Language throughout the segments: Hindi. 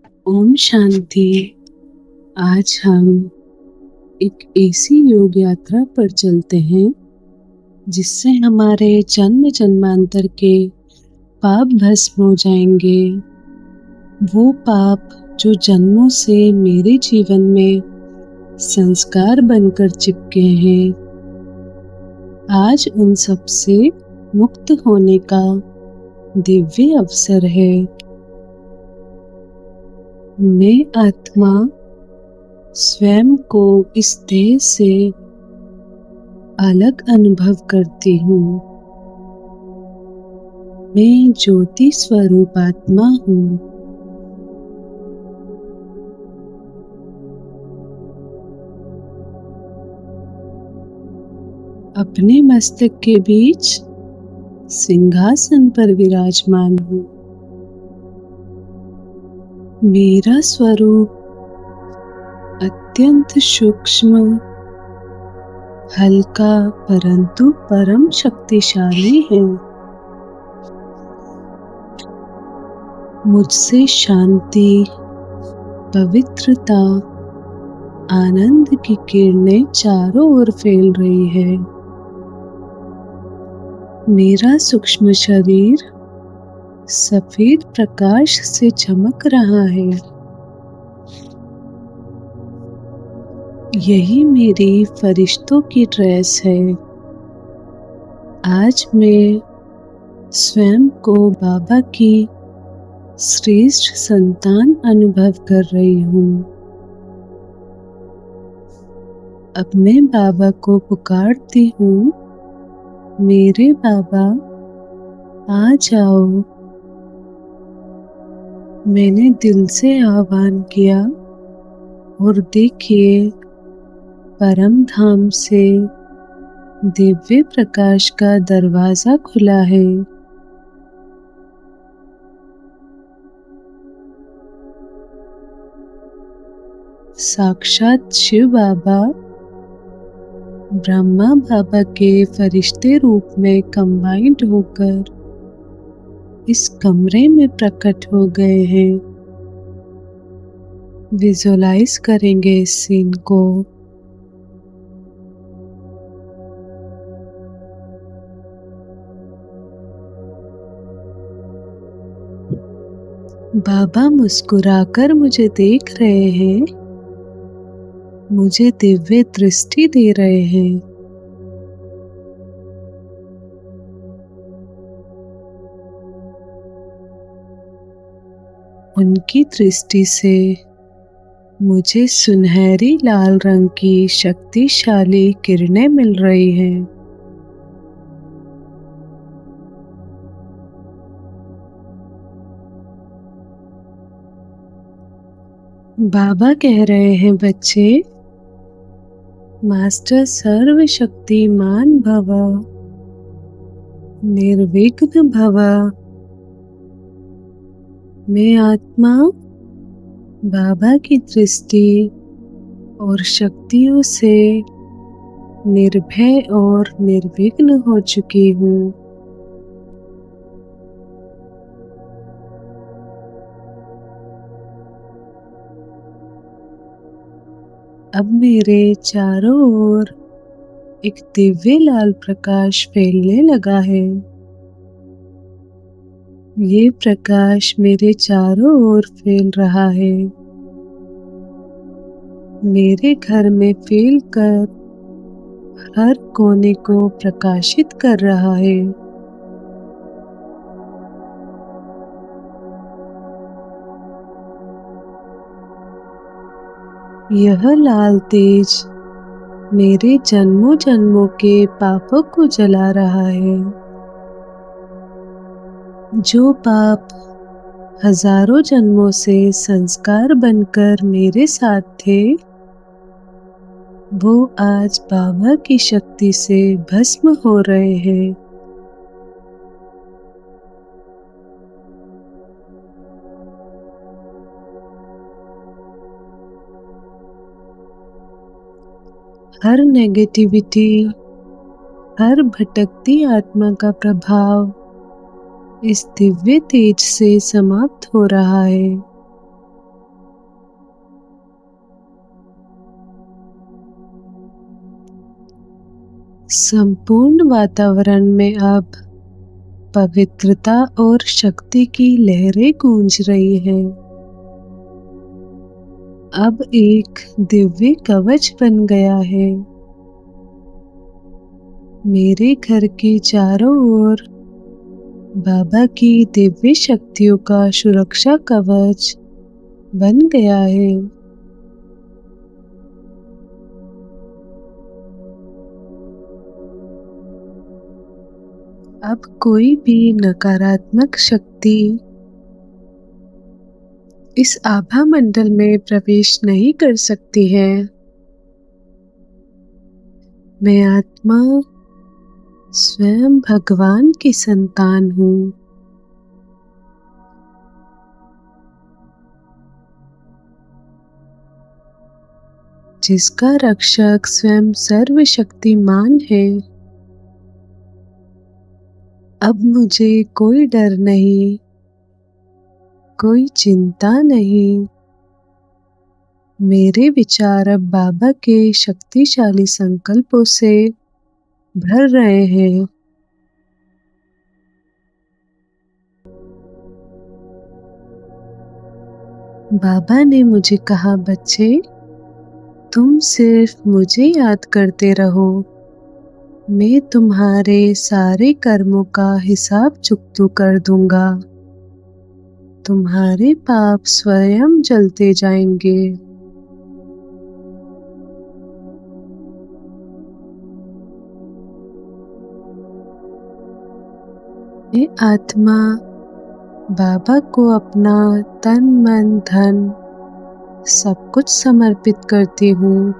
ओम शांति। आज हम एक ऐसी योग यात्रा पर चलते हैं जिससे हमारे जन्म जन्मांतर के पाप भस्म हो जाएंगे। वो पाप जो जन्मों से मेरे जीवन में संस्कार बनकर चिपके हैं, आज उन सब से मुक्त होने का दिव्य अवसर है। मैं आत्मा स्वयं को इस देह से अलग अनुभव करती हूँ। मैं ज्योति स्वरूप आत्मा हूँ। अपने मस्तक के बीच सिंहासन पर विराजमान हूँ। मेरा स्वरूप अत्यंत सूक्ष्म, हल्का परंतु परम शक्तिशाली है। मुझसे शांति, पवित्रता, आनंद की किरणें चारों ओर फैल रही है। मेरा सूक्ष्म शरीर सफेद प्रकाश से चमक रहा है। यही मेरी फरिश्तों की ड्रेस है। आज मैं स्वयं को बाबा की श्रेष्ठ संतान अनुभव कर रही हूँ। अब मैं बाबा को पुकारती हूँ, मेरे बाबा आ जाओ। मैंने दिल से आह्वान किया और देखिए, परम धाम से दिव्य प्रकाश का दरवाजा खुला है। साक्षात शिव बाबा ब्रह्मा बाबा के फरिश्ते रूप में कंबाइंड होकर इस कमरे में प्रकट हो गए हैं। विजुअलाइज करेंगे इस सीन को। बाबा मुस्कुराकर मुझे देख रहे हैं, मुझे दिव्य दृष्टि दे रहे हैं। उनकी दृष्टि से मुझे सुनहरी लाल रंग की शक्तिशाली किरणें मिल रही हैं। बाबा कह रहे हैं, बच्चे, मास्टर सर्वशक्तिमान भव, निर्विघ्न भव। मैं आत्मा बाबा की दृष्टि और शक्तियों से निर्भय और निर्विघ्न हो चुकी हूँ। अब मेरे चारों ओर एक दिव्य लाल प्रकाश फैलने लगा है। ये प्रकाश मेरे चारों ओर फैल रहा है। मेरे घर में फैलकर हर कोने को प्रकाशित कर रहा है। यह लाल तेज मेरे जन्मों जन्मों के पापों को जला रहा है। जो पाप हजारों जन्मों से संस्कार बनकर मेरे साथ थे, वो आज बाबा की शक्ति से भस्म हो रहे हैं। हर नेगेटिविटी, हर भटकती आत्मा का प्रभाव इस दिव्य तेज से समाप्त हो रहा है। संपूर्ण वातावरण में अब पवित्रता और शक्ति की लहरें गूंज रही हैं। अब एक दिव्य कवच बन गया है। मेरे घर के चारों ओर बाबा की दिव्य शक्तियों का सुरक्षा कवच बन गया है। अब कोई भी नकारात्मक शक्ति इस आभा मंडल में प्रवेश नहीं कर सकती है। मैं आत्मा स्वयं भगवान की संतान हूँ। जिसका रक्षक स्वयं सर्वशक्तिमान है। अब मुझे कोई डर नहीं, कोई चिंता नहीं। मेरे विचार अब बाबा के शक्तिशाली संकल्पों से भर रहे हैं। बाबा ने मुझे कहा, बच्चे, तुम सिर्फ मुझे याद करते रहो। मैं तुम्हारे सारे कर्मों का हिसाब चुकता कर दूंगा। तुम्हारे पाप स्वयं जलते जाएंगे। मैं आत्मा बाबा को अपना तन मन धन सब कुछ समर्पित करती हूँ।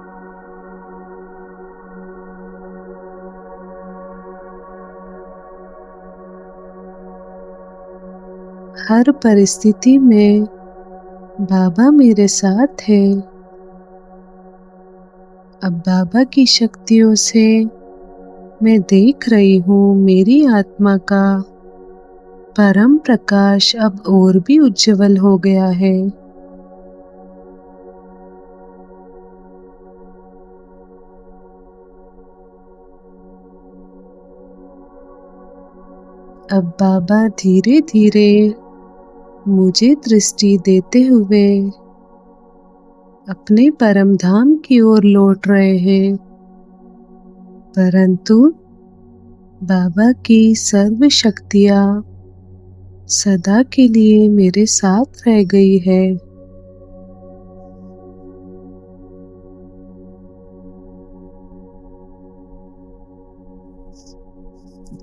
हर परिस्थिति में बाबा मेरे साथ है। अब बाबा की शक्तियों से मैं देख रही हूँ मेरी आत्मा का परम प्रकाश अब और भी उज्जवल हो गया है। अब बाबा धीरे धीरे मुझे दृष्टि देते हुए अपने परम धाम की ओर लौट रहे हैं। परंतु बाबा की सर्व शक्तियाँ सदा के लिए मेरे साथ रह गई है।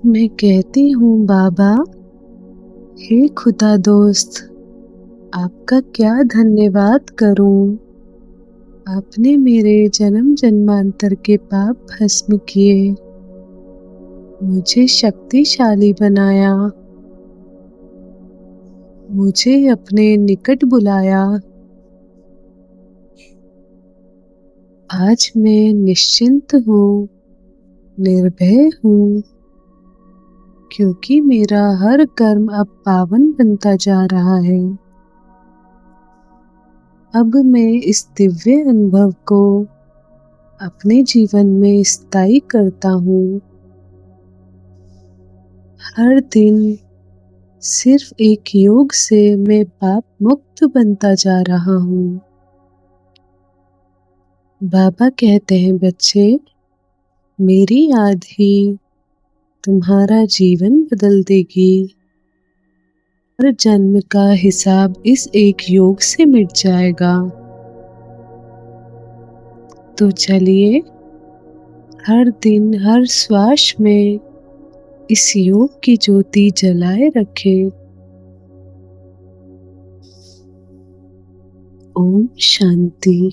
मैं कहती हूँ, बाबा, हे खुदा दोस्त, आपका क्या धन्यवाद करूं। आपने मेरे जन्म जन्मांतर के पाप भस्म किए, मुझे शक्तिशाली बनाया, मुझे अपने निकट बुलाया। आज मैं निश्चिंत हूँ, निर्भय हूँ, क्योंकि मेरा हर कर्म अब पावन बनता जा रहा है। अब मैं इस दिव्य अनुभव को अपने जीवन में स्थायी करता हूँ। हर दिन सिर्फ एक योग से मैं पाप मुक्त बनता जा रहा हूँ। बाबा कहते हैं, बच्चे, मेरी याद ही तुम्हारा जीवन बदल देगी। हर जन्म का हिसाब इस एक योग से मिट जाएगा। तो चलिए, हर दिन हर श्वास में इस योग की ज्योति जलाए रखें। ओम शांति।